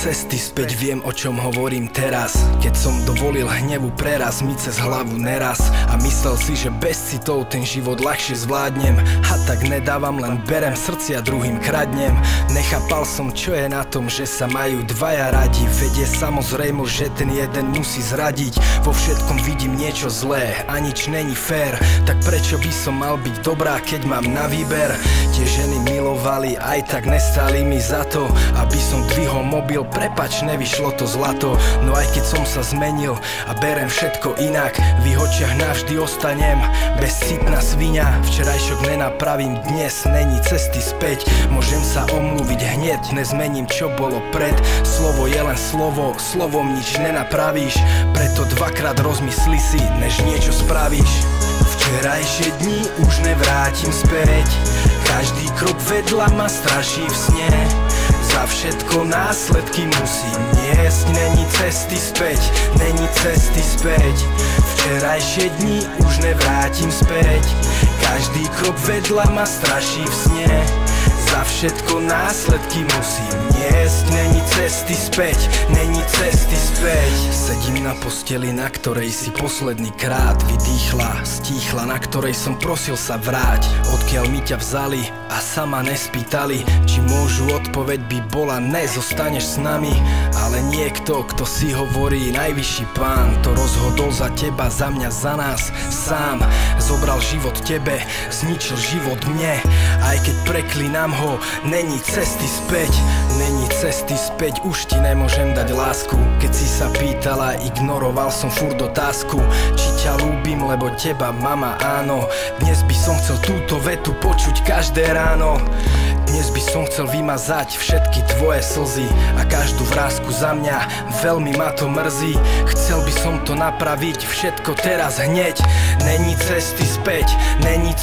Cesty späť, viem, o čom hovorím teraz. Keď som dovolil hnevu preraz mi cez hlavu neraz a myslel si, že bez citov ten život ľahšie zvládnem. A tak nedávam, len berem srdcia, druhým kradnem. Nechápal som, čo je na tom, že sa majú dvaja radi. Veď je samozrejmo, že ten jeden musí zradiť. Vo všetkom vidím niečo zlé a nič není fér. Tak prečo by som mal byť dobrá, keď mám na výber? Tie ženy milovali, aj tak nestáli mi za to, aby som dvihol mobil. Prepač, nevyšlo to zlato. No aj keď som sa zmenil a berem všetko inak, v ich očiach navždy ostanem bezcitná sviňa. Včerajšok nenapravím, dnes není cesty späť. Môžem sa omluviť hneď, nezmením, čo bolo pred. Slovo je len slovo, slovom nič nenapravíš. Preto dvakrát rozmysli si, než niečo spravíš. Včerajšie dni už nevrátim späť. Každý krok vedľa ma straší v sne. Za všetko následky musím niesť. Není cesty späť, není cesty späť. Včerajšie dni už nevrátim späť. Každý krok vedľa ma straší v sne. Za všetko následky musím niesť. Není cesty späť, není cesty späť. Sedím na posteli, na ktorej si posledný krát vydýchla, stíchla, na ktorej som prosil sa vráť. Odkiaľ mi ťa vzali a sama nespýtali, či môžu, odpoveď by bola ne, zostaneš s nami. Ale niekto, kto si hovorí najvyšší pán, to rozhodol za teba, za mňa, za nás sám. Zobral život tebe, zničil život mne. Aj keď preklínam ho, není cesty späť. Není cesty späť, už ti nemôžem dať lásku. Keď si sa pýtala, ignoroval som furt otázku, či ťa ľúbim, lebo teba, mama, áno. Dnes by som chcel túto vetu počuť každé ráno. Dnes by som chcel vymazať všetky tvoje slzy a každú vrásku za mňa, veľmi ma to mrzí. Chcel by som to napraviť všetko teraz hneď. Není cesty späť, není cesty